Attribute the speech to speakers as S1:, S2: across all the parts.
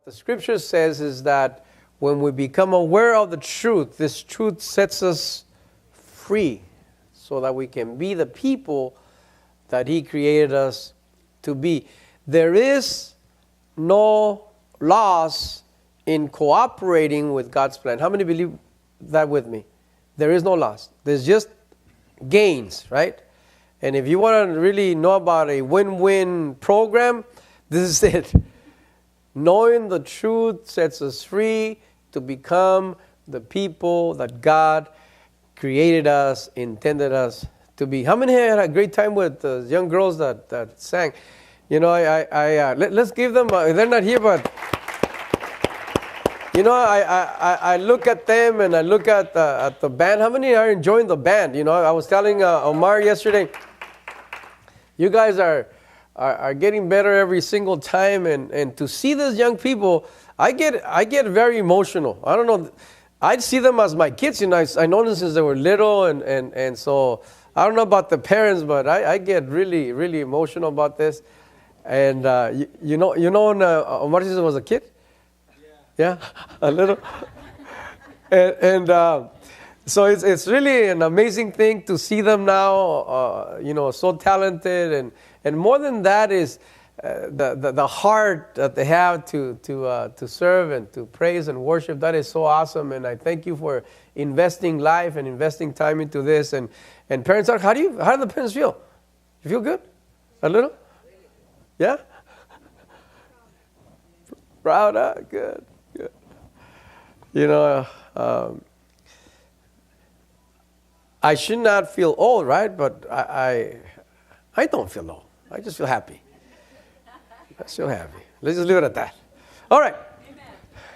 S1: The scripture says is that when we become aware of the truth, this truth sets us free so that we can be the people that He created us to be. There is no loss in cooperating with God's plan. How many believe that with me? There is no loss. There's just gains, right? And if you want to really know about a win-win program, this is it. Knowing the truth sets us free to become the people that God created us, intended us to be. How many had a great time with the young girls that sang? You know, let's give them, they're not here, but, you know, I look at them and I look at the band. How many are enjoying the band? You know, I was telling Omar yesterday, you guys are getting better every single time, and to see these young people, I get very emotional. I don't know, I see them as my kids. You know, I know them since they were little, and so I don't know about the parents, but I get really, really emotional about this. And you know when Omar was a kid, yeah, a little, and so it's really an amazing thing to see them now. You know, so talented, and more than that is the heart that they have to serve and to praise and worship. That is so awesome, and I thank you for investing life and investing time into this. And parents, how do the parents feel? You feel good? A little? Yeah? Proud, huh? Good. You know, I should not feel old, right? But I don't feel old. I just feel happy. I feel happy. Let's just leave it at that. All right.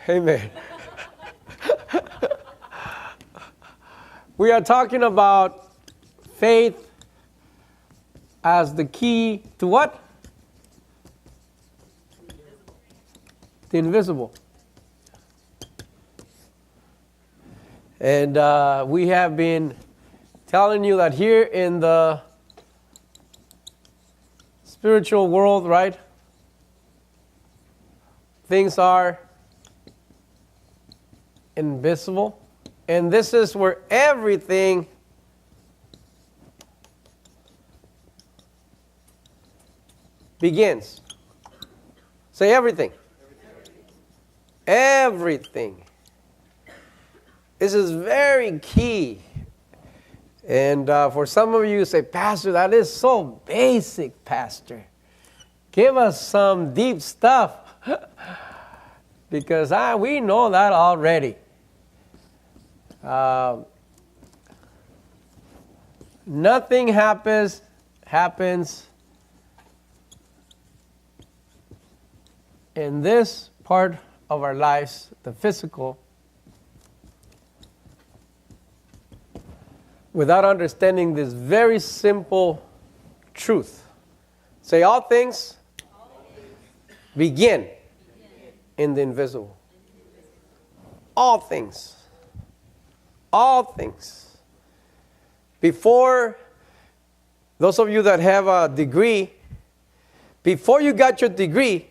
S1: Amen. We are talking about faith as the key to what? The invisible. And we have been telling you that here in the spiritual world, right? Things are invisible. And this is where everything begins. Say everything. Everything. This is very key. And for some of you say, Pastor, that is so basic, Pastor. Give us some deep stuff. Because we know that already. Nothing happens in this part of our lives, the physical, without understanding this very simple truth. Say, all things begin in the invisible. All things. All things. Before, those of you that have a degree, before you got your degree,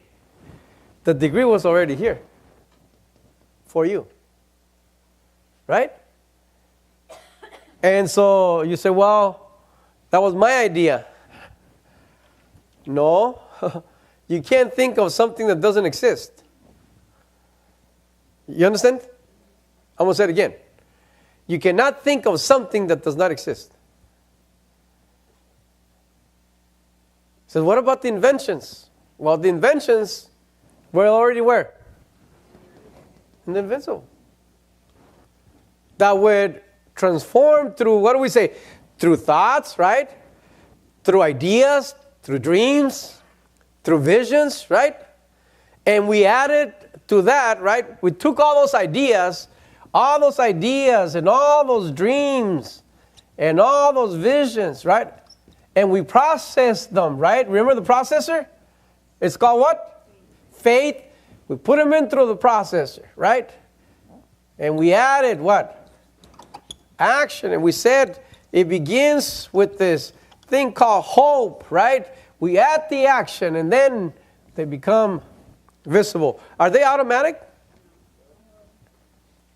S1: the degree was already here for you. Right? And so you say, well, that was my idea. No, you can't think of something that doesn't exist. You understand? I'm going to say it again. You cannot think of something that does not exist. So what about the inventions? Well, the inventions were already where? In the invisible. That would transform through, what do we say? Through thoughts, right? Through ideas, through dreams, through visions, right? And we added to that, right? We took all those ideas and all those dreams and all those visions, right? And we processed them, right? Remember the processor? It's called what? Faith. We put them in through the processor, right? And we added what? Action. And we said it begins with this thing called hope, right? We add the action and then they become Visible. Are they automatic?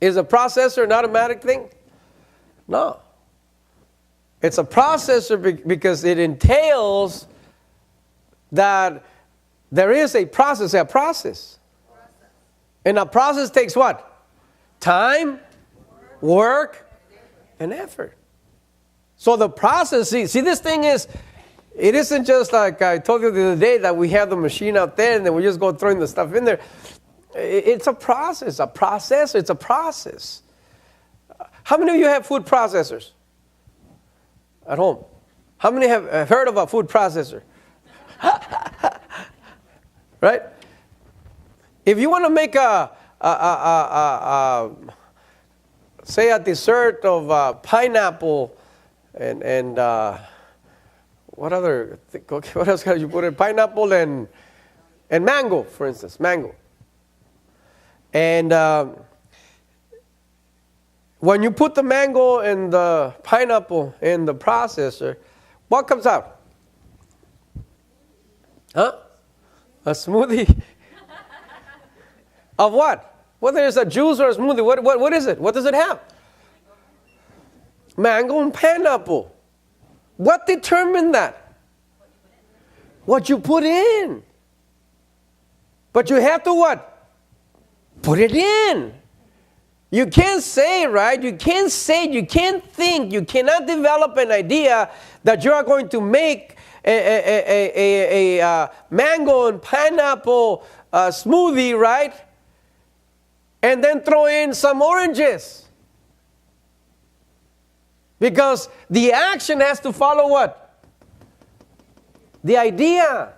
S1: Is a processor an automatic thing? No. It's a processor because it entails that there is a process. And a process takes what? Time, work, and effort. So the process, see this thing is, it isn't just like I told you the other day that we have the machine out there and then we just go throwing the stuff in there. It's a process, a processor, it's a process. How many of you have food processors at home? How many have heard of a food processor? Right? If you want to make say a dessert of pineapple and what else can you put in? Pineapple and mango, for instance, mango. And when you put the mango and the pineapple in the processor, what comes out? Huh? A smoothie. Of what? Whether it's a juice or a smoothie, what is it? What does it have? Mango and pineapple. What determined that? What you put in. But you have to what? Put it in. You can't say, right? You can't think, you cannot develop an idea that you are going to make a mango and pineapple smoothie, right? And then throw in some oranges. Because the action has to follow what? The idea.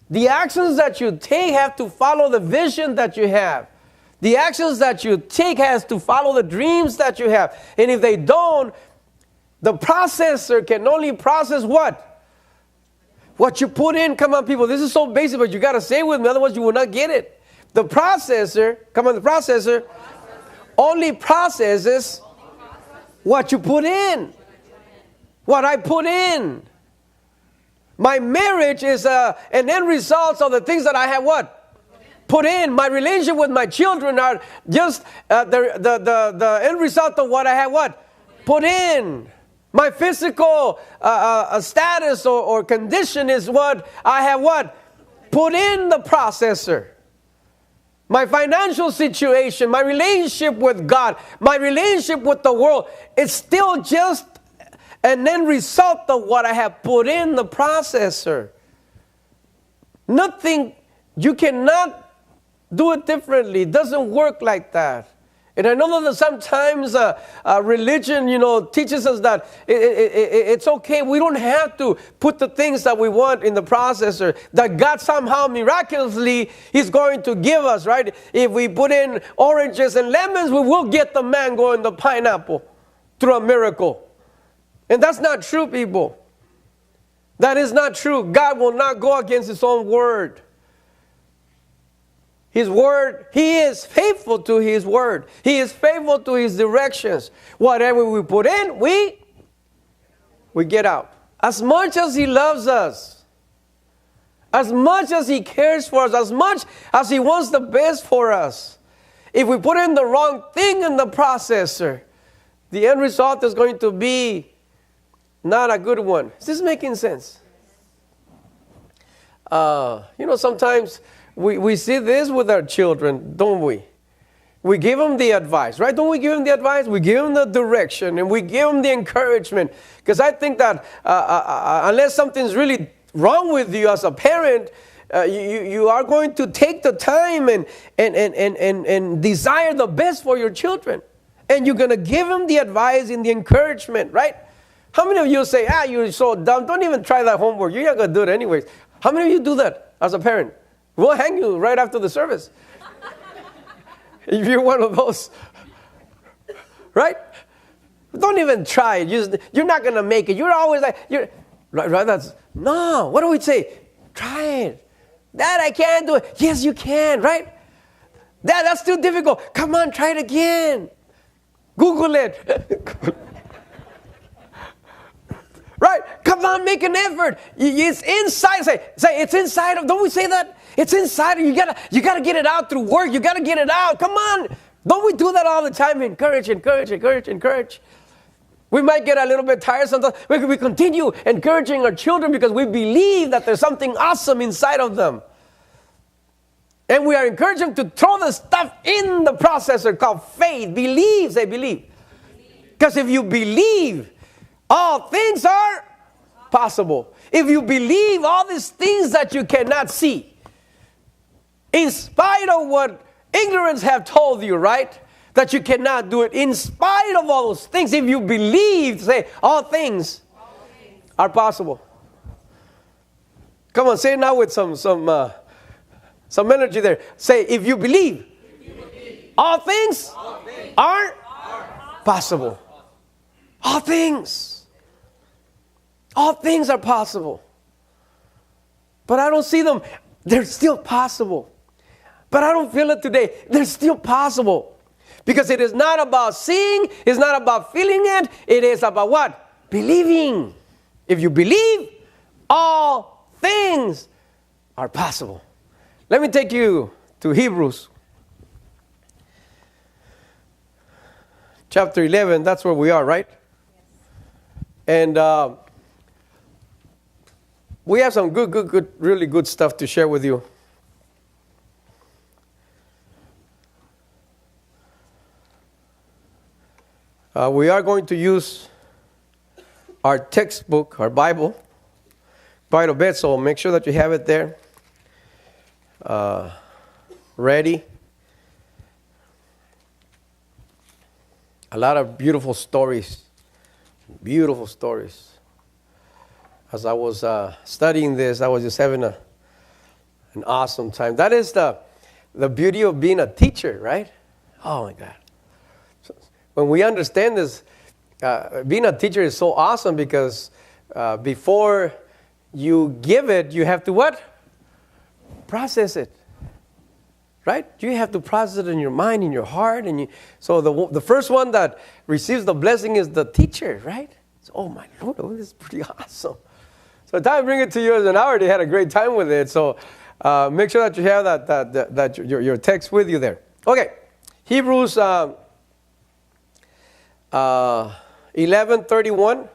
S1: The actions that you take have to follow the vision that you have. The actions that you take has to follow the dreams that you have. And if they don't, the processor can only process what? What you put in. Come on, people. This is so basic, but you got to say it with me. Otherwise, you will not get it. The processor, the processor only processes what you put in. What I put in. My marriage is an end result of the things that I have what? Put in. My relationship with my children are just the end result of what I have what? Put in. My physical status or condition is what I have what? Put in the processor. My financial situation, my relationship with God, my relationship with the world, it's still just an end result of what I have put in the processor. Nothing, you cannot do it differently. It doesn't work like that. And I know that sometimes religion, teaches us that it's okay. We don't have to put the things that we want in the processor. That God somehow miraculously is going to give us, right? If we put in oranges and lemons, we will get the mango and the pineapple through a miracle. And that's not true, people. That is not true. God will not go against His own word. His word, He is faithful to His word. He is faithful to His directions. Whatever we put in, we get out. As much as He loves us, as much as He cares for us, as much as He wants the best for us, if we put in the wrong thing in the processor, the end result is going to be not a good one. Is this making sense? Sometimes we see this with our children, don't we? We give them the advice, right? Don't we give them the advice? We give them the direction and we give them the encouragement. Because I think that unless something's really wrong with you as a parent, you are going to take the time and desire the best for your children. And you're going to give them the advice and the encouragement, right? How many of you say, you're so dumb, don't even try that homework. You're not going to do it anyways. How many of you do that as a parent? We'll hang you right after the service. If you're one of those. Right? Don't even try it. You're not going to make it. You're always like, right? No. What do we say? Try it. Dad, I can't do it. Yes, you can, right? Dad, that's too difficult. Come on, try it again. Google it. Right? Come on, make an effort. It's inside. Say it's inside of. Don't we say that? It's inside. You gotta get it out through work. You gotta get it out. Come on. Don't we do that all the time? Encourage. We might get a little bit tired sometimes. We continue encouraging our children because we believe that there's something awesome inside of them. And we are encouraging them to throw the stuff in the processor called faith. Believe. Say believe. Because if you believe, all things are possible. If you believe all these things that you cannot see, in spite of what ignorance have told you, right? That you cannot do it. In spite of all those things, if you believe, say, all things are possible. Come on, say it now with some energy there. Say, if you believe, all things are possible. All things. All things are possible. But I don't see them. They're still possible. But I don't feel it today. They're still possible. Because it is not about seeing. It's not about feeling it. It is about what? Believing. If you believe, all things are possible. Let me take you to Hebrews. Chapter 11. That's where we are, right? And we have some good, really good stuff to share with you. We are going to use our textbook, our Bible, quite a bit, so make sure that you have it there, ready. A lot of beautiful stories. As I was studying this, I was just having an awesome time. That is the beauty of being a teacher, right? Oh, my God. When we understand this, being a teacher is so awesome because before you give it, you have to what? Process it. Right? You have to process it in your mind, in your heart. So the first one that receives the blessing is the teacher, right? So, oh, my Lord, this is pretty awesome. So the time I bring it to you as an hour, they had a great time with it. So make sure that you have that your text with you there. Okay, Hebrews 11:31.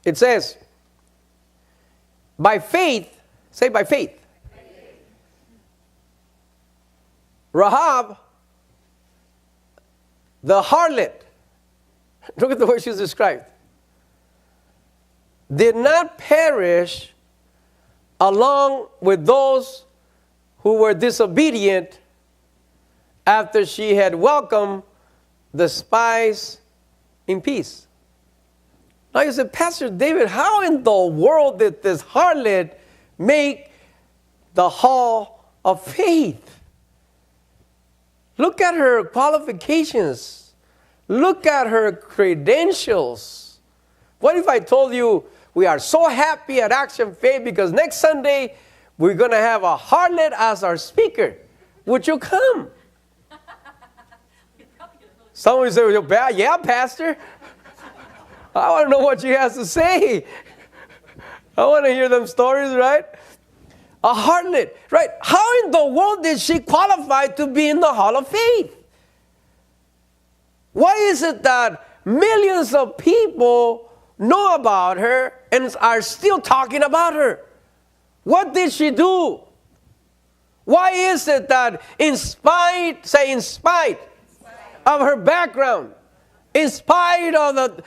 S1: It says, by faith, say by faith. Rahab, the harlot, look at the way she's described, did not perish along with those who were disobedient after she had welcomed the spies in peace. Now you said, Pastor David, how in the world did this harlot make the hall of faith? Look at her qualifications. Look at her credentials. What if I told you we are so happy at Action Faith because next Sunday we're going to have a harlot as our speaker? Would you come? Someone say, yeah, Pastor. I want to know what she has to say. I want to hear them stories, right? A harlot, right? How in the world did she qualify to be in the Hall of Faith? Why is it that millions of people know about her and are still talking about her? What did she do? Why is it that in spite of her background, in spite of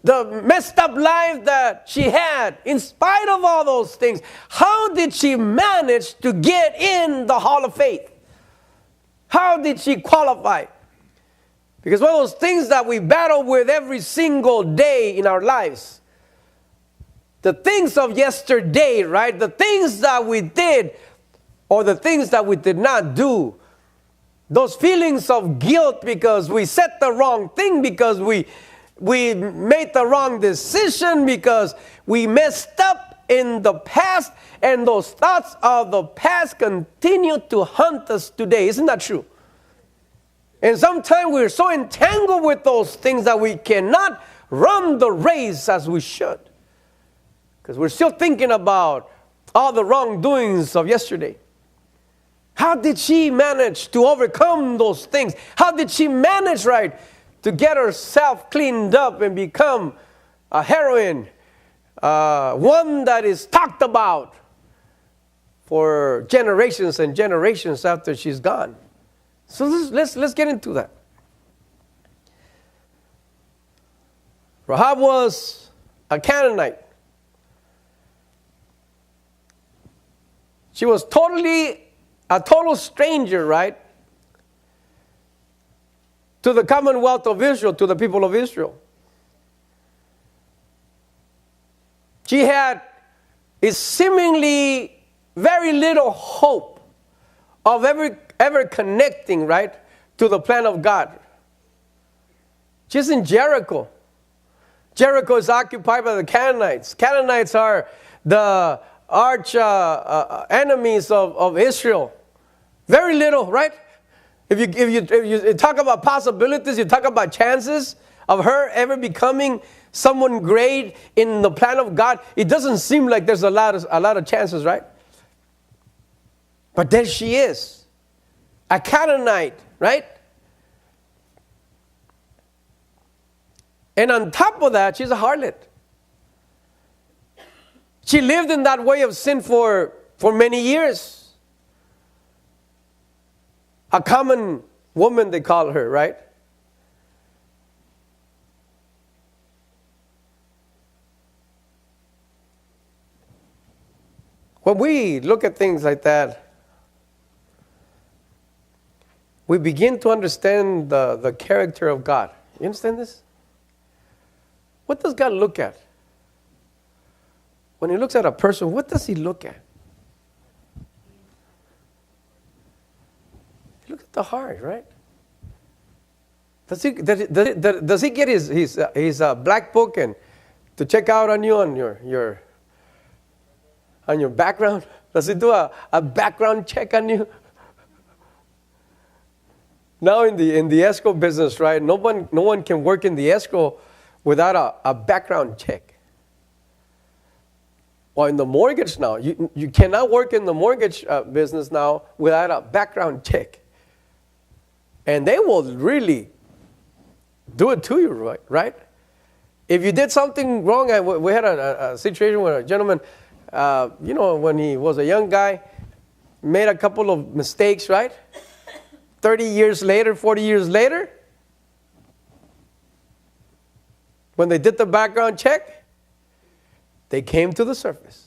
S1: the messed up life that she had, in spite of all those things, how did she manage to get in the Hall of Faith? How did she qualify? Because one of those things that we battle with every single day in our lives, the things of yesterday, right? The things that we did or the things that we did not do. Those feelings of guilt because we said the wrong thing, because we made the wrong decision, because we messed up in the past, and those thoughts of the past continue to haunt us today. Isn't that true? And sometimes we're so entangled with those things that we cannot run the race as we should. Because we're still thinking about all the wrongdoings of yesterday. How did she manage to overcome those things? How did she manage, right, to get herself cleaned up and become a heroine, one that is talked about for generations and generations after she's gone? So let's get into that. Rahab was a Canaanite. She was a total stranger, right, to the commonwealth of Israel, to the people of Israel. She had seemingly very little hope of ever connecting, right, to the plan of God. She's in Jericho. Jericho is occupied by the Canaanites. Canaanites are the arch enemies of Israel. Very little, right? If you talk about possibilities, you talk about chances of her ever becoming someone great in the plan of God, it doesn't seem like there's a lot of chances, right? But there she is, a Canaanite, right? And on top of that, she's a harlot. She lived in that way of sin for many years. A common woman, they call her, right? When we look at things like that, we begin to understand the character of God. You understand this? What does God look at? When he looks at a person, what does he look at? He looks at the heart, right? Does he get his black book and to check out on you on your background? Does he do a background check on you? Now in the escrow business, right? No one can work in the escrow without a background check. Or in the mortgage now, you cannot work in the mortgage business now without a background check. And they will really do it to you, right? If you did something wrong, we had a situation where a gentleman, when he was a young guy, made a couple of mistakes, right? 30 years later, 40 years later, when they did the background check, they came to the surface.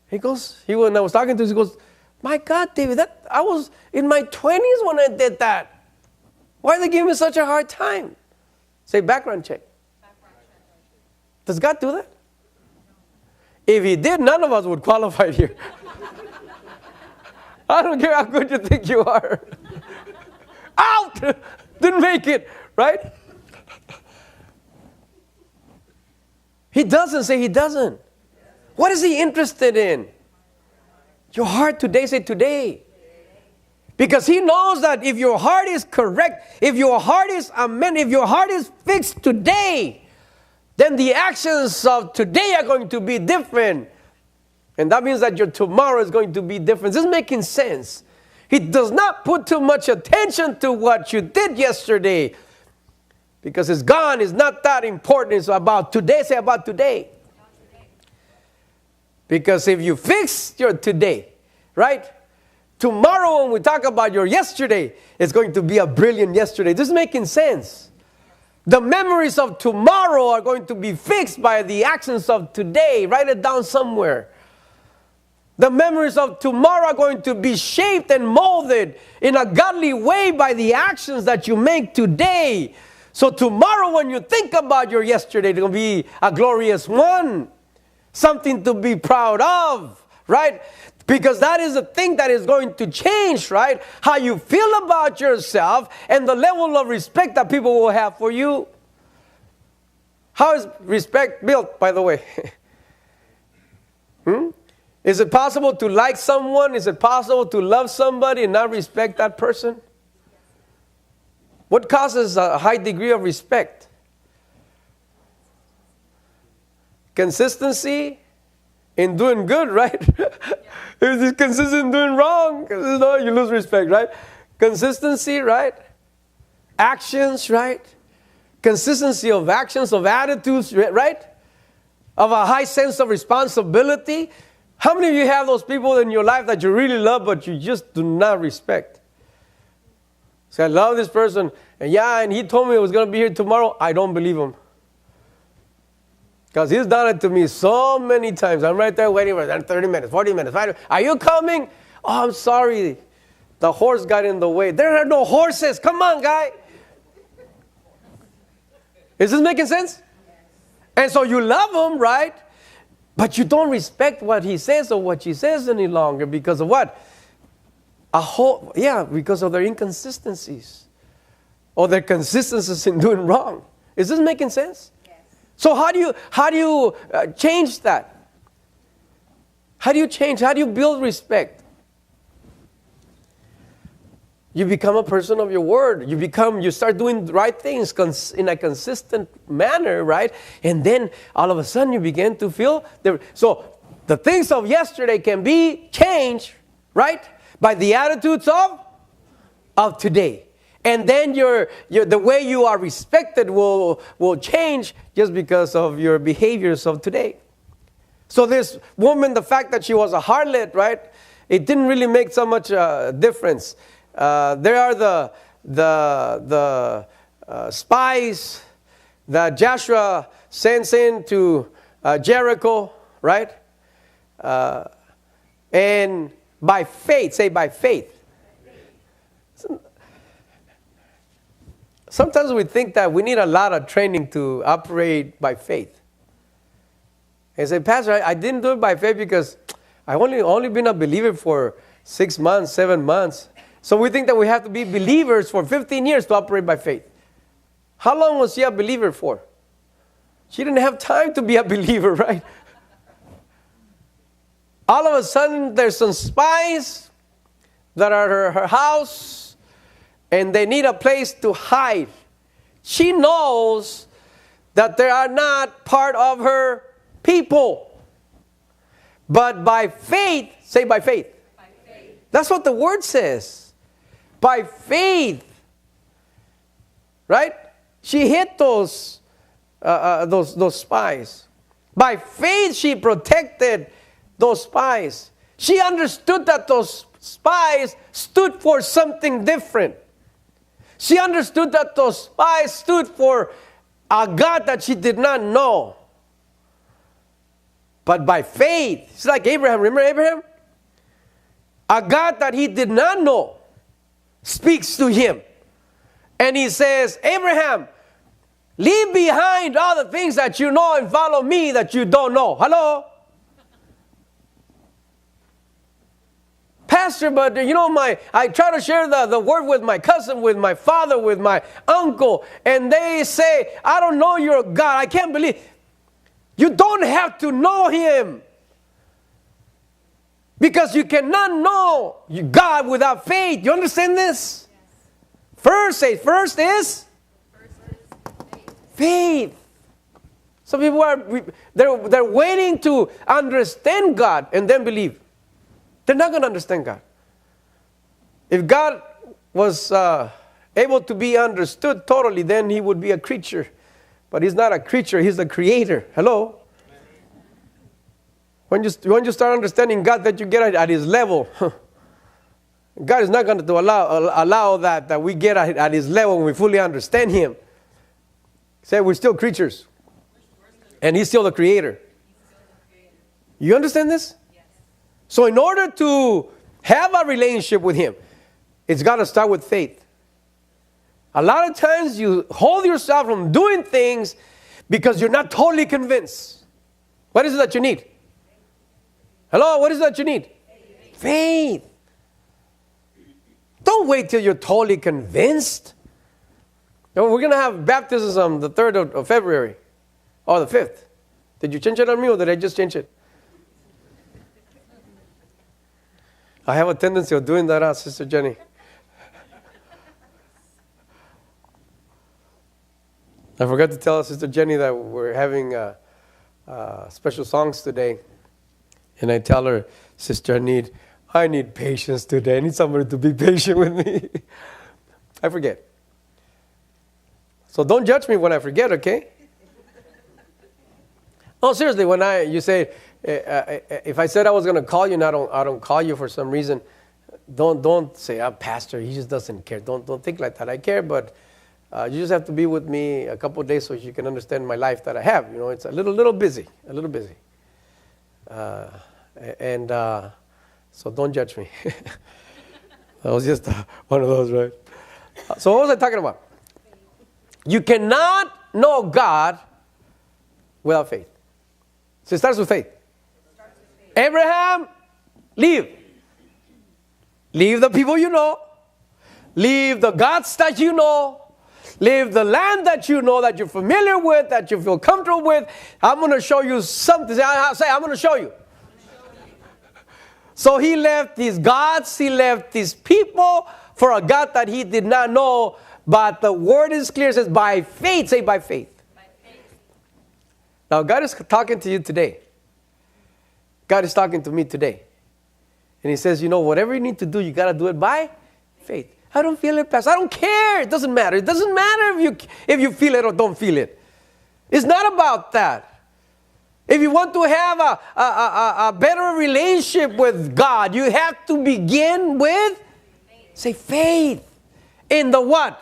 S1: When I was talking to him, he goes, "My God, David, I was in my 20s when I did that. Why are they giving me such a hard time?" Say, background check. Does God do that? If he did, none of us would qualify here. I don't care how good you think you are. Out! Didn't make it, right? He doesn't say he doesn't. What is he interested in? Your heart today, say today. Because he knows that if your heart is correct, if your heart is if your heart is fixed today, then the actions of today are going to be different. And that means that your tomorrow is going to be different. This is making sense. He does not put too much attention to what you did yesterday. Because it's gone. It's not that important. It's about today. Say about today. Because if you fix your today, right? Tomorrow when we talk about your yesterday, it's going to be a brilliant yesterday. This is making sense. The memories of tomorrow are going to be fixed by the actions of today. Write it down somewhere. The memories of tomorrow are going to be shaped and molded in a godly way by the actions that you make today. So tomorrow when you think about your yesterday, it's going to be a glorious one. Something to be proud of, right? Because that is the thing that is going to change, right? How you feel about yourself and the level of respect that people will have for you. How is respect built, by the way? Is it possible to like someone? Is it possible to love somebody and not respect that person? What causes a high degree of respect? Consistency in doing good, right? If it's consistent in doing wrong, you lose respect, right? Consistency, right? Actions, right? Consistency of actions, of attitudes, right? Of a high sense of responsibility. How many of you have those people in your life that you really love, but you just do not respect? Say, I love this person, and he told me he was going to be here tomorrow. I don't believe him. Because he's done it to me so many times. I'm right there waiting for 30 minutes, 40 minutes. Are you coming? Oh, I'm sorry. The horse got in the way. There are no horses. Come on, guy. Is this making sense? And so you love him, right? But you don't respect what he says or what she says any longer because of what? Because of their inconsistencies. Or their consistencies in doing wrong. Is this making sense? So how do you change that? How do you build respect? You become a person of your word. You start doing the right things in a consistent manner, right? And then all of a sudden you begin to feel so the things of yesterday can be changed, right? By the attitudes of today. And then the way you are respected will change just because of your behaviors of today. So this woman, the fact that she was a harlot, right? It didn't really make so much difference. There are the spies that Joshua sends into Jericho, right? And by faith, say by faith. Sometimes we think that we need a lot of training to operate by faith. And say, Pastor, I didn't do it by faith because I've only been a believer for 6 months, 7 months. So we think that we have to be believers for 15 years to operate by faith. How long was she a believer for? She didn't have time to be a believer, right? All of a sudden, there's some spies that are at her house. And they need a place to hide. She knows that they are not part of her people. But by faith, say by faith. By faith. That's what the word says. By faith. Right? She hit those spies. By faith, she protected those spies. She understood that those spies stood for something different. She understood that those spies stood for a God that she did not know. But by faith, it's like Abraham. Remember Abraham? A God that he did not know speaks to him. And he says, Abraham, leave behind all the things that you know and follow me that you don't know. Hello? Pastor, but I try to share the word with my cousin, with my father, with my uncle, and they say, I don't know your God. I can't believe. You don't have to know him. Because you cannot know God without faith. You understand this? Yes. First is faith. Some people they're waiting to understand God and then believe. They're not going to understand God. If God was able to be understood totally, then he would be a creature. But he's not a creature, he's the creator. Hello? When you start understanding God, that you get at his level. God is not going to allow that we get at his level when we fully understand him. Say, we're still creatures. And he's still the creator. You understand this? So in order to have a relationship with him, it's got to start with faith. A lot of times you hold yourself from doing things because you're not totally convinced. What is it that you need? Hello, what is it that you need? Faith. Don't wait till you're totally convinced. We're going to have baptism the 3rd of February. Or the 5th. Did you change it on me or did I just change it? I have a tendency of doing that, Sister Jenny. I forgot to tell Sister Jenny that we're having special songs today. And I tell her, Sister, I need patience today. I need somebody to be patient with me. I forget. So don't judge me when I forget, okay? No, seriously, when you say, if I said I was going to call you and I don't call you for some reason, don't say, Pastor, he just doesn't care. Don't think like that. I care, but you just have to be with me a couple of days so you can understand my life that I have. You know, it's a little busy. So don't judge me. That was just one of those, right? So what was I talking about? You cannot know God without faith. So it starts with faith. Abraham, leave. Leave the people you know. Leave the gods that you know. Leave the land that you know, that you're familiar with, that you feel comfortable with. I'm going to show you something. Say, I'm going to show you. So he left these gods, he left these people for a God that he did not know. But the word is clear, it says by faith. Say by faith. By faith. Now God is talking to you today. God is talking to me today. And he says, whatever you need to do, you got to do it by faith. I don't feel it, Pastor. I don't care. It doesn't matter. It doesn't matter if you feel it or don't feel it. It's not about that. If you want to have a better relationship with God, you have to begin with, say, faith. In the what?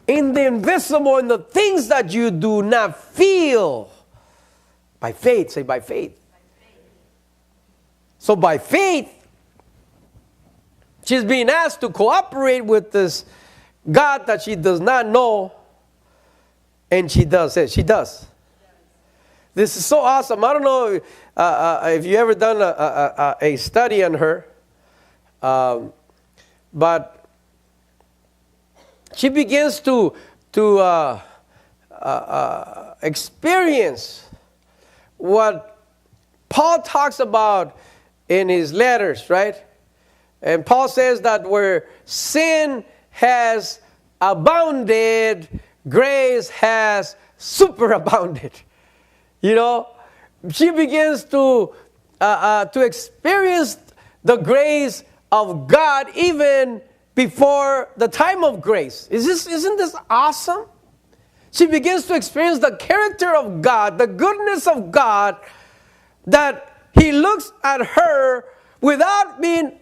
S1: In the invisible, in the things that you do not feel. By faith. Say, by faith. So by faith, she's being asked to cooperate with this God that she does not know. And she does. She does. This is so awesome. I don't know if you ever done a study on her. But she begins to experience what Paul talks about in his letters, right? And Paul says that where sin has abounded, grace has superabounded. She begins to experience the grace of God even before the time of grace. Isn't this awesome? She begins to experience the character of God, the goodness of God, that he looks at her without being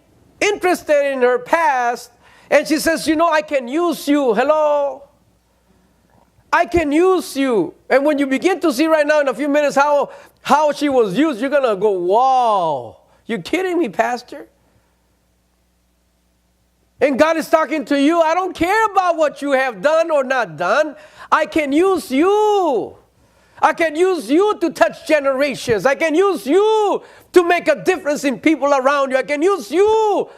S1: interested in her past, and she says, I can use you. Hello? I can use you. And when you begin to see right now in a few minutes how she was used, you're going to go, wow. You kidding me, Pastor? And God is talking to you. I don't care about what you have done or not done. I can use you. I can use you to touch generations. I can use you to make a difference in people around you. I can use you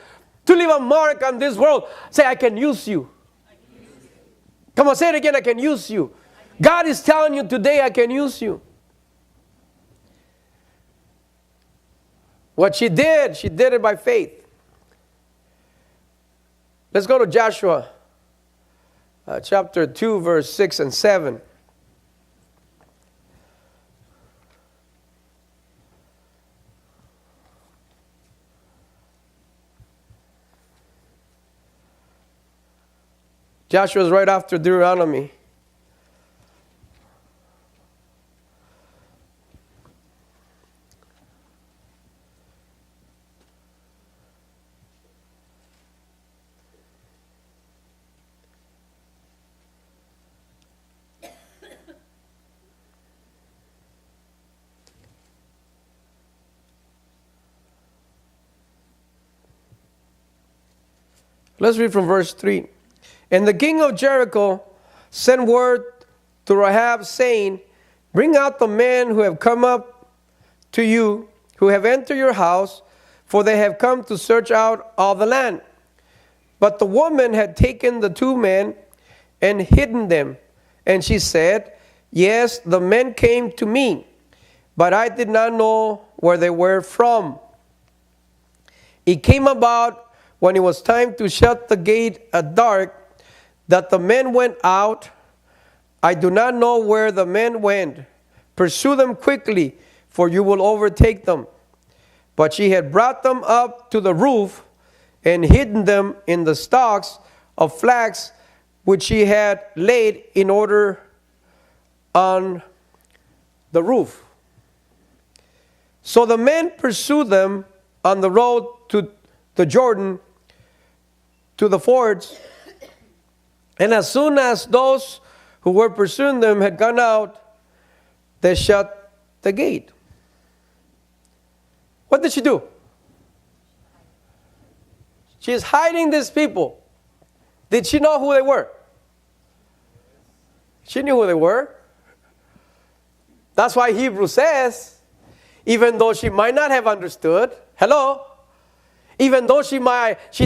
S1: to leave a mark on this world. Say, I can use you. Come on, say it again. I can use you. God is telling you today, I can use you. What she did it by faith. Let's go to Joshua chapter 2, verse 6 and 7. Joshua's right after Deuteronomy. Let's read from verse 3. And the king of Jericho sent word to Rahab, saying, bring out the men who have come up to you, who have entered your house, for they have come to search out all the land. But the woman had taken the two men and hidden them. And she said, yes, the men came to me, but I did not know where they were from. It came about when it was time to shut the gate at dark that the men went out. I do not know where the men went. Pursue them quickly, for you will overtake them. But she had brought them up to the roof and hidden them in the stalks of flax which she had laid in order on the roof. So the men pursued them on the road to the Jordan, to the fords. And as soon as those who were pursuing them had gone out, they shut the gate. What did she do? She's hiding these people. Did she know who they were? She knew who they were. That's why Hebrews says, even though she might not have understood, hello, even though she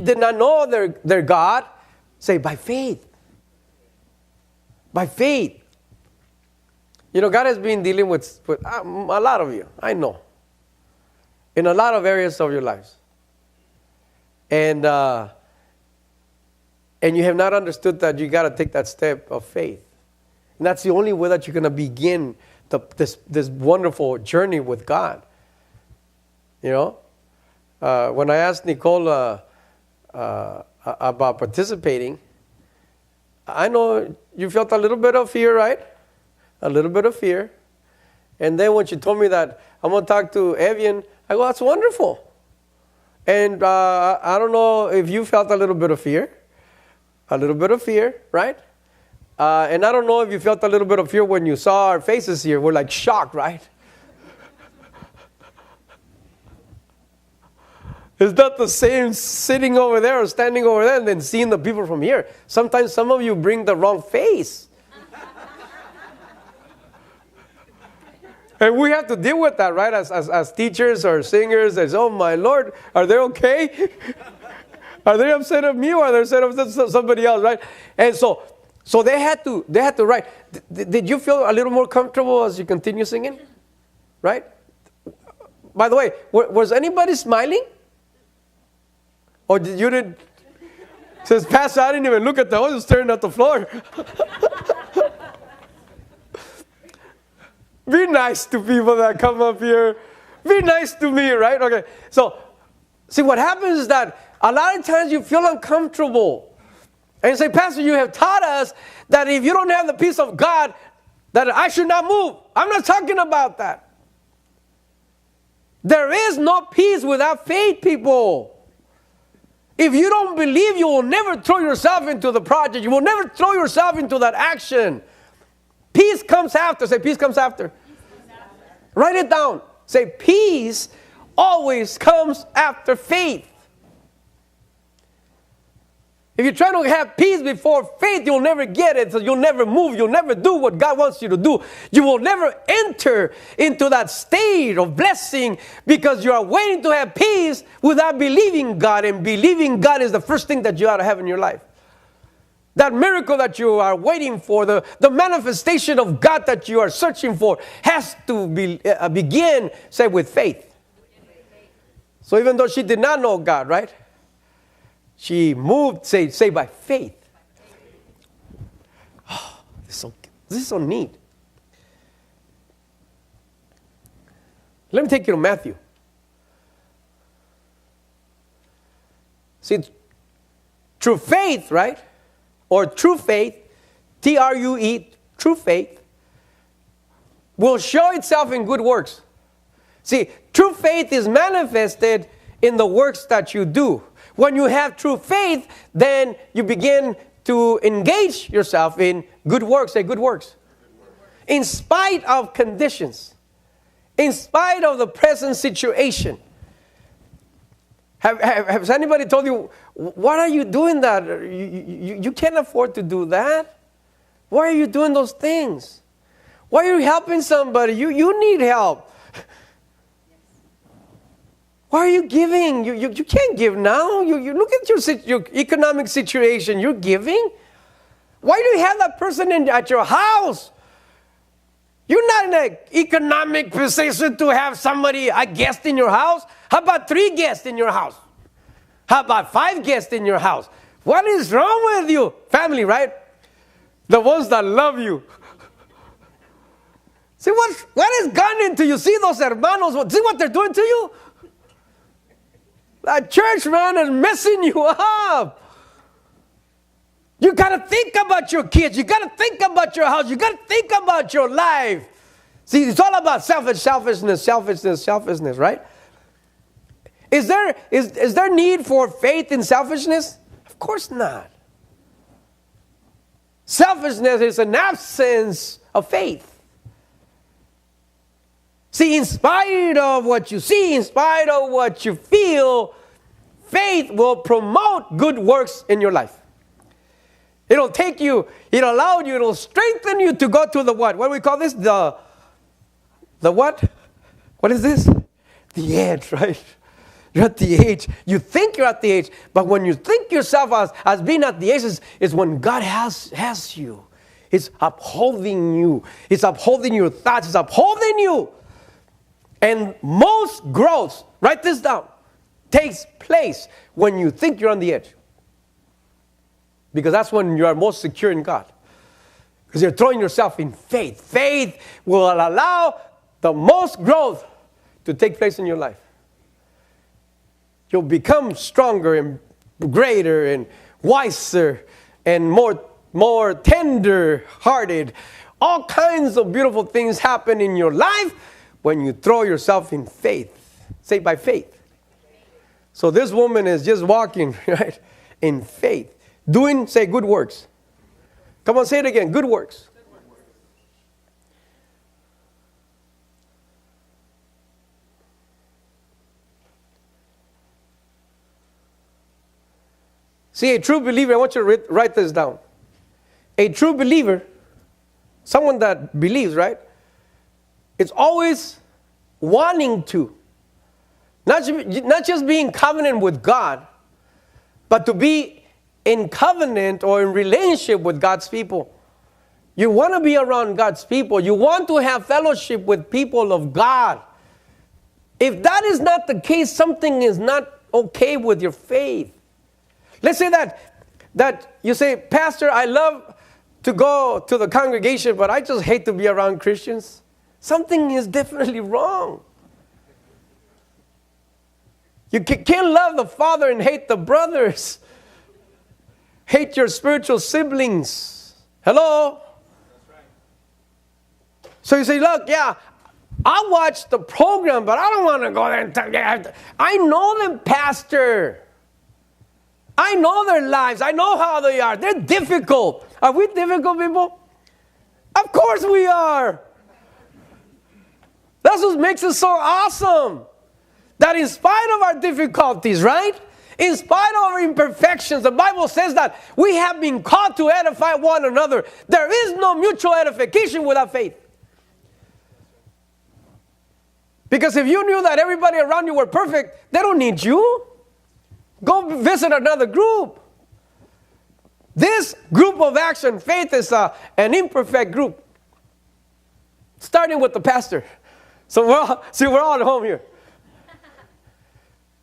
S1: did not know their God, say by faith. By faith. You know, God has been dealing with a lot of you, I know, in a lot of areas of your lives. And you have not understood that you got to take that step of faith. And that's the only way that you're going to begin this wonderful journey with God. You know, when I asked Nicole about participating, I know you felt a little bit of fear, right? A little bit of fear. And then when she told me that I'm going to talk to Evian, I go, that's wonderful. And I don't know if you felt a little bit of fear. A little bit of fear, right? And I don't know if you felt a little bit of fear when you saw our faces here. We're like shocked, right? It's not the same sitting over there or standing over there and then seeing the people from here. Sometimes some of you bring the wrong face. And we have to deal with that, right? As teachers or singers, as, oh my Lord, are they okay? Are they upset at me or are they upset at somebody else, right? And so they had to write. Did you feel a little more comfortable as you continue singing? Right? By the way, was anybody smiling? Or you didn't? Says, Pastor, I didn't even look at the, I was staring at the floor. Be nice to people that come up here. Be nice to me, right? Okay. So, see, what happens is that a lot of times you feel uncomfortable. And you say, Pastor, you have taught us that if you don't have the peace of God, that I should not move. I'm not talking about that. There is no peace without faith, people. If you don't believe, you will never throw yourself into the project. You will never throw yourself into that action. Peace comes after. Say, peace comes after. Write it down. Say, peace always comes after faith. If you're trying to have peace before faith, you'll never get it. So you'll never move. You'll never do what God wants you to do. You will never enter into that state of blessing because you are waiting to have peace without believing God. And believing God is the first thing that you ought to have in your life. That miracle that you are waiting for, the manifestation of God that you are searching for has to begin, say, with faith. So even though she did not know God, right? She moved, say by faith. Oh, this is so neat. Let me take you to Matthew. See, through faith, right? Or true faith, T-R-U-E, true faith, will show itself in good works. See, true faith is manifested in the works that you do. When you have true faith, then you begin to engage yourself in good works. Say good works. In spite of conditions, in spite of the present situation. Has anybody told you, what are you doing that? You can't afford to do that. Why are you doing those things? Why are you helping somebody? You need help. Why are you giving? You can't give now. You look at your economic situation. You're giving. Why do you have that person at your house? You're not in an economic position to have somebody, a guest in your house. How about 3 guests in your house? How about 5 guests in your house? What is wrong with you? Family, right? The ones that love you. See what has gone into you? See those hermanos? See what they're doing to you? That church, man, is messing you up. You got to think about your kids. You got to think about your house. You got to think about your life. See, it's all about selfishness, right? Is there need for faith in selfishness? Of course not. Selfishness is an absence of faith. See, in spite of what you see, in spite of what you feel, faith will promote good works in your life. It'll take you, it'll allow you, it'll strengthen you to go to the what? What do we call this? The what? What is this? The edge, right? You're at the edge. You think you're at the edge, but when you think yourself as being at the edge is when God has you. It's upholding you. It's upholding your thoughts. It's upholding you. And most growth, write this down, takes place when you think you're on the edge. Because that's when you are most secure in God. Because you're throwing yourself in faith. Faith will allow the most growth to take place in your life. You'll become stronger and greater and wiser and more tender-hearted. All kinds of beautiful things happen in your life when you throw yourself in faith. Say by faith. So this woman is just walking, right, in faith. Doing, say, good works. Come on, say it again, good works. See, a true believer, I want you to write this down. A true believer, someone that believes, right? It's always wanting to. Not just be in covenant with God, but to be in covenant or in relationship with God's people. You want to be around God's people. You want to have fellowship with people of God. If that is not the case, something is not okay with your faith. Let's say that you say, Pastor, I love to go to the congregation, but I just hate to be around Christians. Something is definitely wrong. You can't love the Father and hate the brothers. Hate your spiritual siblings. Hello? That's right. So you say, look, yeah, I watch the program, but I don't want to go there and talk. I know them, Pastor. I know their lives. I know how they are. They're difficult. Are we difficult people? Of course we are. That's what makes us so awesome. That in spite of our difficulties, right? In spite of our imperfections, the Bible says that we have been called to edify one another. There is no mutual edification without faith. Because if you knew that everybody around you were perfect, they don't need you. Go visit another group. This group of action, faith, is an imperfect group. Starting with the pastor. So we're all at home here.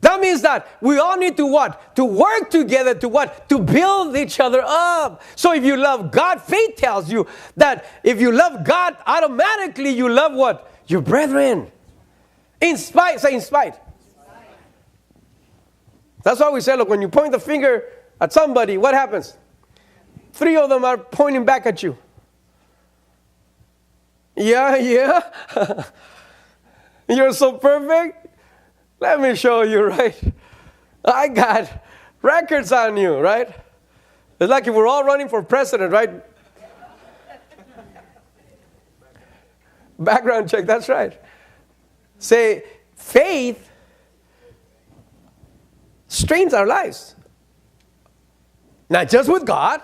S1: That means that we all need to what? To work together to what? To build each other up. So if you love God, faith tells you that if you love God, automatically you love what? Your brethren. In spite, say in spite. That's why we say, look, when you point the finger at somebody, what happens? 3 of them are pointing back at you. Yeah. You're so perfect. Let me show you, right? I got records on you, right? It's like if we're all running for president, right? Background check, that's right. Say, faith strains our lives. Not just with God,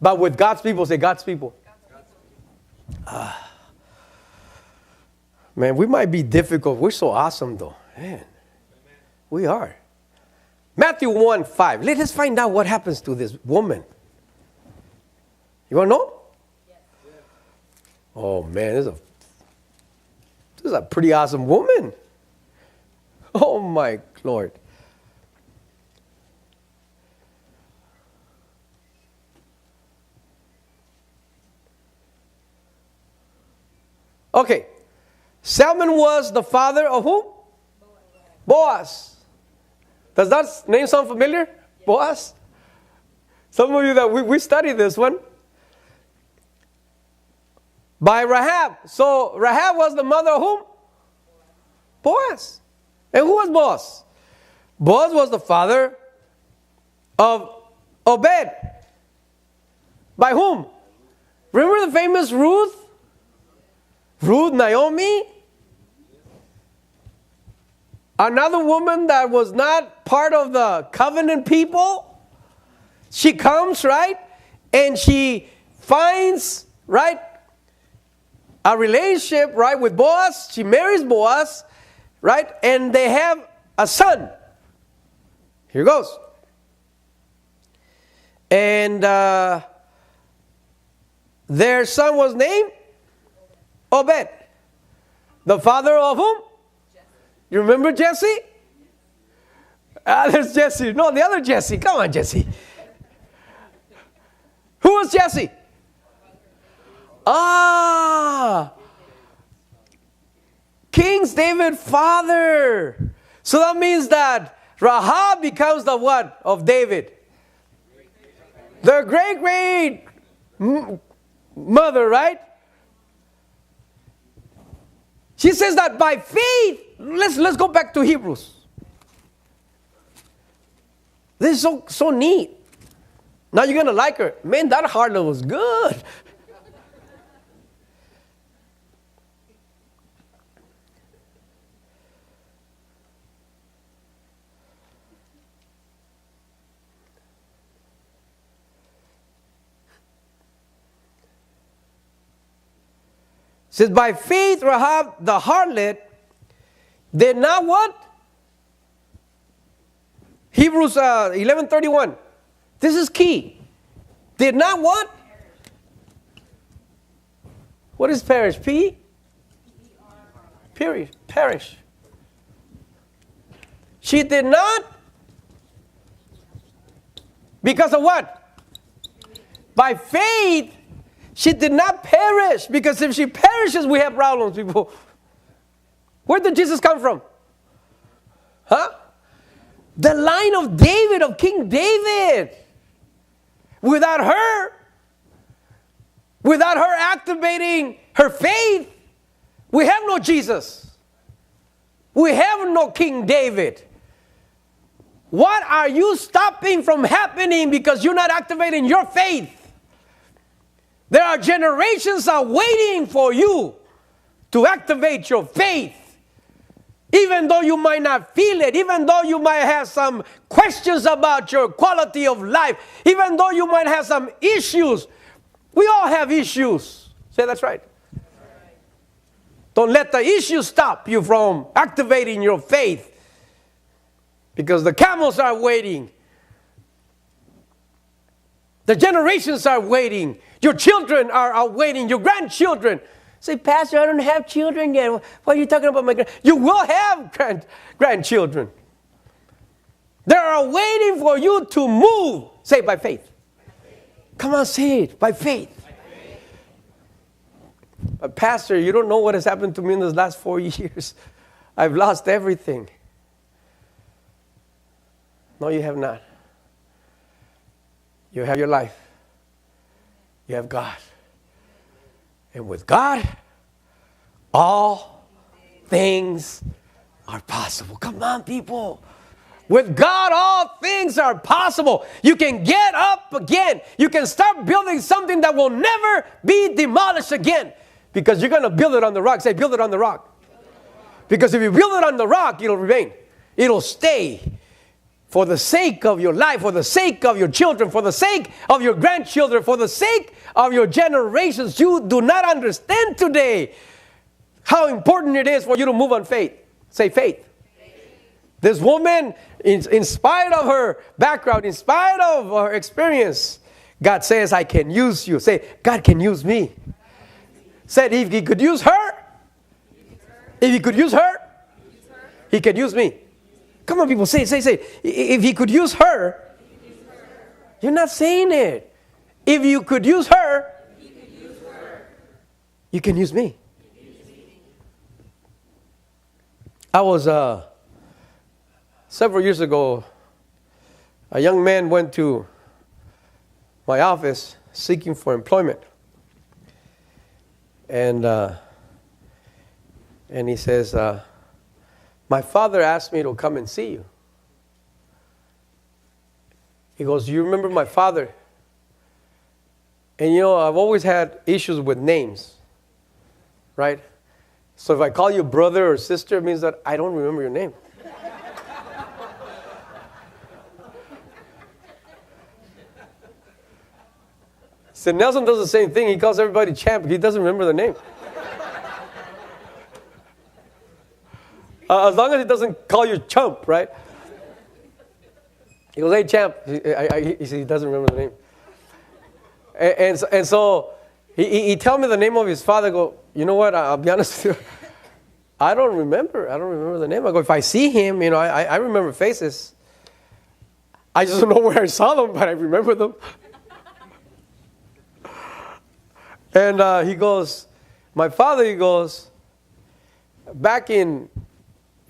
S1: but with God's people. Say, God's people. Man, we might be difficult. We're so awesome, though. Man, we are. Matthew 1:5. Let us find out what happens to this woman. You want to know? Yes. Oh, man, this is a pretty awesome woman. Oh, my Lord. Okay. Salmon was the father of whom? Boaz. Does that name sound familiar? Boaz? Some of you that we studied this one. By Rahab. So Rahab was the mother of whom? Boaz. And who was Boaz? Boaz was the father of Obed. By whom? Remember the famous Ruth? Ruth, Naomi? Another woman that was not part of the covenant people. She comes, right? And she finds, right, a relationship, right, with Boaz. She marries Boaz, right? And they have a son. Here goes. And their son was named Obed. The father of whom? You remember Jesse? There's Jesse. No, the other Jesse. Come on, Jesse. Who was Jesse? King David's father. So that means that Rahab becomes the what of David? The great mother, right? She says that by faith. Let's go back to Hebrews. This is so neat. Now you're gonna like her. Man, that harlot was good. It says, by faith, Rahab, the harlot, did not what? Hebrews 11:31. This is key. Did not what? What is perish? P? Period. Perish. She did not. Because of what? By faith. She did not perish, because if she perishes, we have problems, people. Where did Jesus come from? Huh? The line of David, of King David. Without her activating her faith, we have no Jesus. We have no King David. What are you stopping from happening because you're not activating your faith? There are generations are waiting for you to activate your faith. Even though you might not feel it, even though you might have some questions about your quality of life, even though you might have some issues. We all have issues. Say that's right. Don't let the issues stop you from activating your faith. Because the camels are waiting. The generations are waiting. Your children are waiting. Your grandchildren. Say, Pastor, I don't have children yet. What are you talking about? You will have grandchildren. They are waiting for you to move. Say, by faith. Come on, say it. By faith. But Pastor, you don't know what has happened to me in these last 4 years. I've lost everything. No, you have not. You have your life. You have God. And with God, all things are possible. Come on, people. With God, all things are possible. You can get up again. You can start building something that will never be demolished again. Because you're going to build it on the rock. Say, build it on the rock. Because if you build it on the rock, it'll remain. It'll stay. For the sake of your life, for the sake of your children, for the sake of your grandchildren, for the sake of your generations, you do not understand today how important it is for you to move on faith. Say faith. This woman, in spite of her background, in spite of her experience, God says, I can use you. Say, God can use me. Said if he could use her, if he could use her, he can use me. Come on, people, say. If he could use her, you're not saying it. If you could use her, you can use me. I was, several years ago, a young man went to my office seeking for employment. And he says, my father asked me to come and see you. He goes, you remember my father? And you know, I've always had issues with names, right? So if I call you brother or sister, it means that I don't remember your name. So Nelson does the same thing. He calls everybody champ. He doesn't remember the name. As long as he doesn't call you chump, right? He goes, hey, champ. He doesn't remember the name. And so he tell me the name of his father. I go, you know what? I'll be honest with you. I don't remember the name. I go, if I see him, you know, I remember faces. I just don't know where I saw them, but I remember them. And he goes, my father, he goes, back in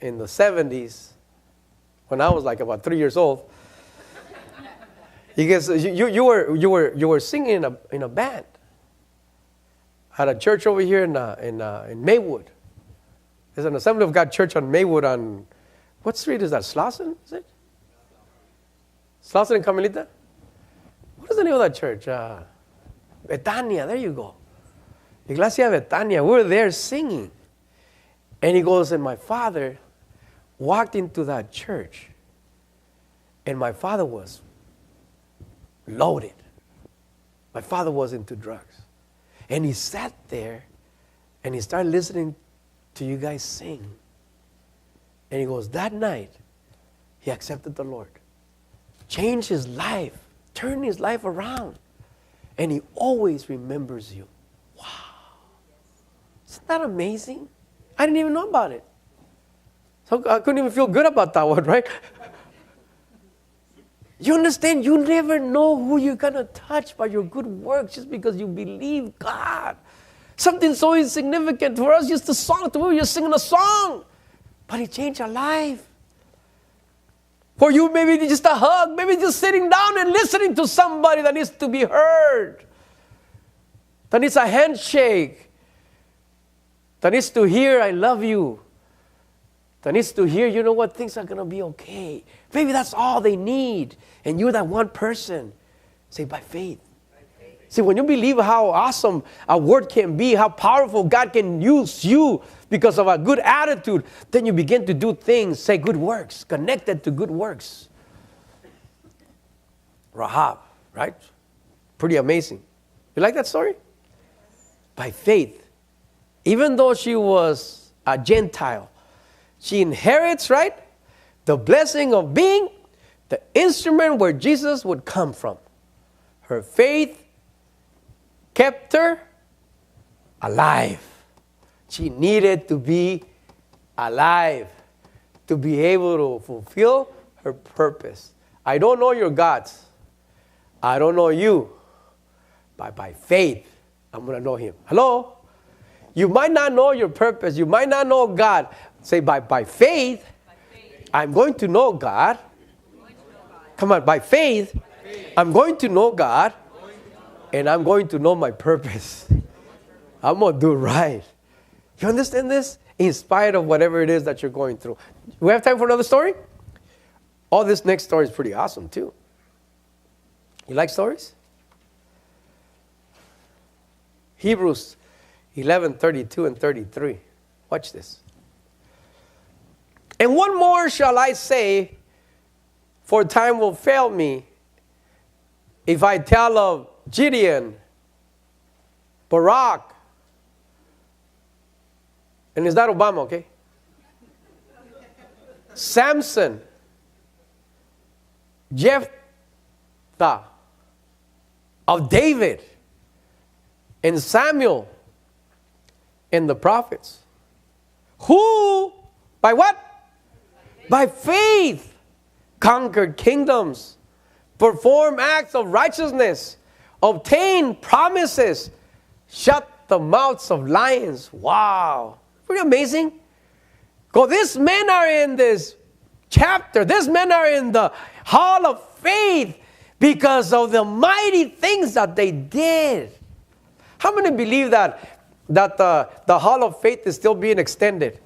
S1: the 70s, when I was like about 3 years old, he goes, you were singing in a band at a church over here in Maywood. There's an Assembly of God church on Maywood on, what street is that? Slauson, is it? Slauson and Carmelita? What is the name of that church? Betania, there you go. Iglesia Betania. We were there singing. And he goes, and my father walked into that church. And my father was loaded. My father was into drugs. And he sat there and he started listening to you guys sing. And he goes, that night, he accepted the Lord. Changed his life. Turned his life around. And he always remembers you. Wow. Isn't that amazing? I didn't even know about it. So I couldn't even feel good about that one, right? You understand? You never know who you're going to touch by your good works just because you believe God. Something so insignificant for us, just a song. To me, you're singing a song. But it changed our life. For you, maybe just a hug, maybe just sitting down and listening to somebody that needs to be heard, that needs a handshake, that needs to hear, I love you, that needs to hear, you know what, things are going to be okay. Maybe that's all they need. And you're that one person. Say, by faith. See, when you believe how awesome a word can be, how powerful God can use you because of a good attitude, then you begin to do things, say good works, connected to good works. Rahab, right? Pretty amazing. You like that story? By faith. Even though she was a Gentile, she inherits, right, the blessing of being the instrument where Jesus would come from. Her faith kept her alive. She needed to be alive to be able to fulfill her purpose. I don't know your gods. I don't know you. But by faith, I'm going to know him. Hello? You might not know your purpose. You might not know God. Say, by faith, I'm going to know God. Come on, by faith, I'm going to know God. And I'm going to know my purpose. I'm going to do right. You understand this? In spite of whatever it is that you're going through. We have time for another story? Oh, this next story is pretty awesome too. You like stories? Hebrews 11:32 and 33. Watch this. And one more shall I say, for time will fail me, if I tell of Gideon, Barak, and is that Obama, okay? Samson, Jephthah, of David, and Samuel, and the prophets. Who, by what? By faith, conquered kingdoms, performed acts of righteousness, obtained promises, shut the mouths of lions. Wow. Pretty amazing. Because these men are in this chapter. These men are in the hall of faith because of the mighty things that they did. How many believe that the hall of faith is still being extended?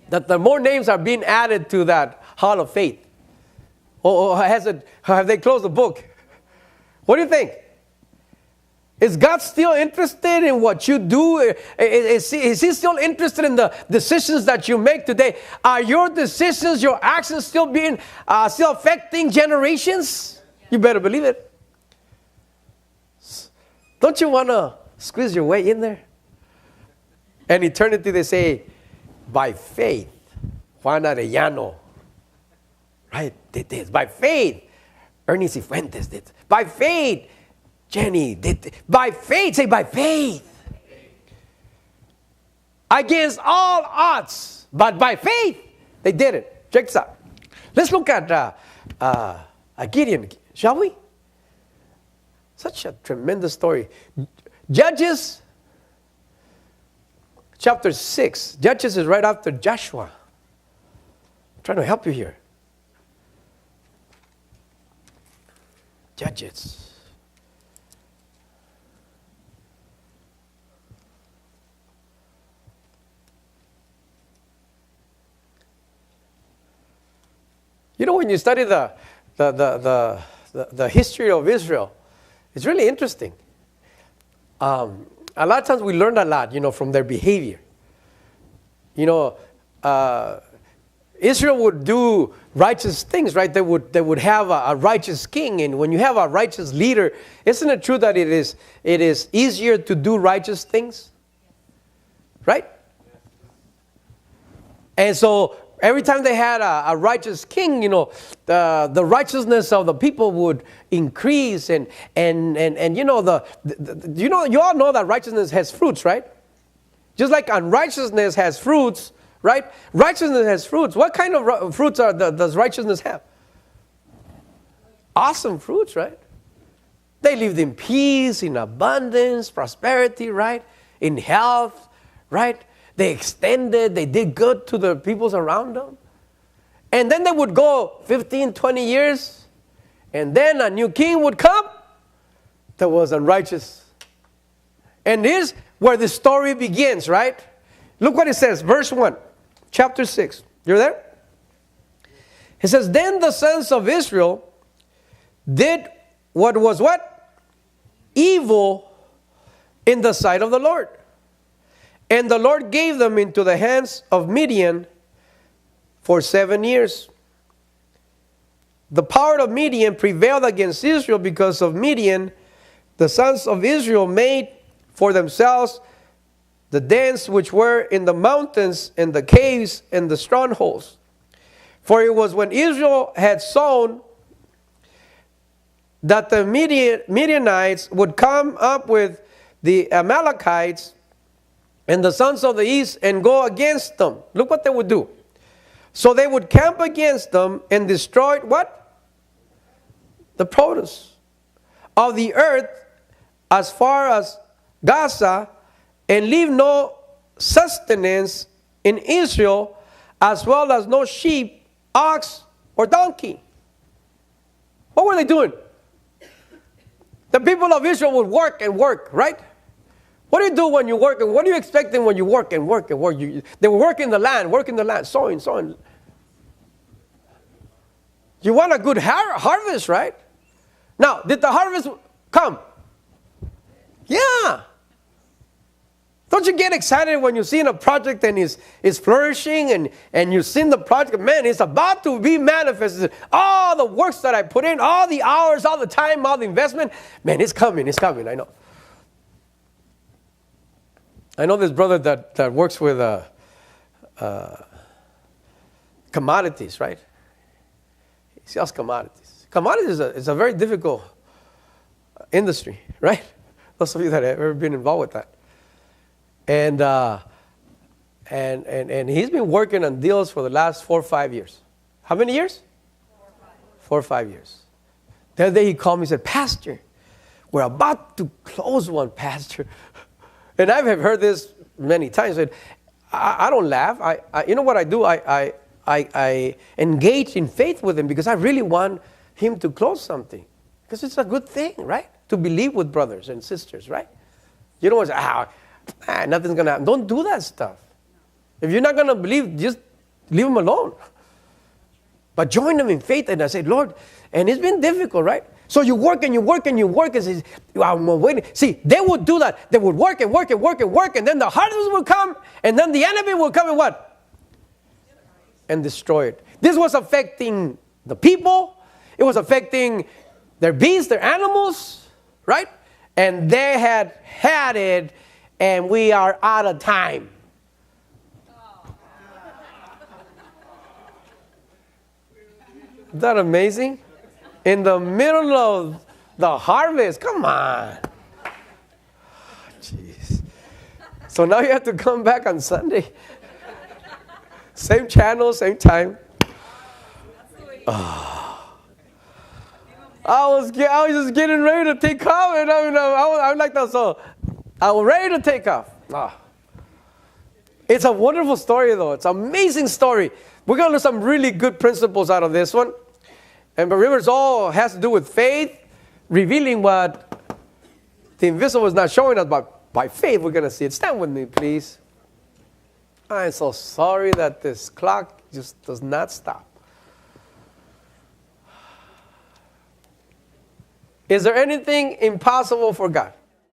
S1: That the more names are being added to that hall of faith? Or have they closed the book? What do you think? Is God still interested in what you do? Is he still interested in the decisions that you make today? Are your decisions, your actions still affecting generations? You better believe it. Don't you want to squeeze your way in there? And eternity, they say, by faith, Juan Arellano, right, did this. By faith, Ernie Cifuentes did. By faith, Jenny did. By faith, say by faith. Against all odds, but by faith, they did it. Check this out. Let's look at Gideon, shall we? Such a tremendous story. Judges, chapter 6. Judges is right after Joshua. I'm trying to help you here. Judges. You know, when you study the history of Israel, it's really interesting. A lot of times we learn a lot, from their behavior. Israel would do righteous things, right? They would have a righteous king, and when you have a righteous leader, isn't it true that it is easier to do righteous things, right? And so every time they had a righteous king, the righteousness of the people would increase, and you all know that righteousness has fruits, right? Just like unrighteousness has fruits, right? Righteousness has fruits. What kind of fruits does righteousness have? Awesome fruits, right? They lived in peace, in abundance, prosperity, right? In health, right? They extended, they did good to the peoples around them. And then they would go 15, 20 years, and then a new king would come that was unrighteous. And here's where the story begins, right? Look what it says, verse 1, chapter 6. You're there? It says, then the sons of Israel did what was what? Evil in the sight of the Lord. And the Lord gave them into the hands of Midian for 7 years. The power of Midian prevailed against Israel. Because of Midian, the sons of Israel made for themselves the dens which were in the mountains and the caves and the strongholds. For it was when Israel had sown that the Midianites would come up with the Amalekites and the sons of the east and go against them. Look what they would do. So they would camp against them and destroy what? The produce of the earth as far as Gaza, and leave no sustenance in Israel, as well as no sheep, ox, or donkey. What were they doing? The people of Israel would work and work, right? What do you do when you work? And what are you expecting when you work and work and work? They were working the land, sowing. You want a good harvest, right? Now, did the harvest come? Yeah. Don't you get excited when you see a project and it's flourishing and you see the project, man, it's about to be manifested. All the works that I put in, all the hours, all the time, all the investment, man, it's coming, I know. I know this brother that works with commodities, right? He sells commodities. Commodities is a very difficult industry, right? Those of you that have ever been involved with that. And he's been working on deals for the last 4 or 5 years. How many years? 4 or 5 years. The other day he called me and said, Pastor, we're about to close one, Pastor. And I have heard this many times. I don't laugh. You know what I do? I engage in faith with him because I really want him to close something. Because it's a good thing, right? To believe with brothers and sisters, right? You don't want to say, nothing's going to happen. Don't do that stuff. If you're not going to believe, just leave them alone. But join them in faith. And I say, Lord, and it's been difficult, right? So you work and you work and you work and say, I'm waiting. See, they would do that. They would work and work and work and work, and then the harvest will come, and then the enemy will come and what? And destroy it. This was affecting the people. It was affecting their beasts, their animals, right? And they had it, and we are out of time. Isn't that amazing? In the middle of the harvest. Come on. Jeez. So now you have to come back on Sunday. Same channel, same time. Oh. I was just getting ready to take off. And I like that. So I was ready to take off. Oh. It's a wonderful story, though. It's an amazing story. We're going to learn some really good principles out of this one. And remember, it all has to do with faith, revealing what the invisible is not showing us, but by faith we're going to see it. Stand with me, please. I'm so sorry that this clock just does not stop. Is there anything impossible for God?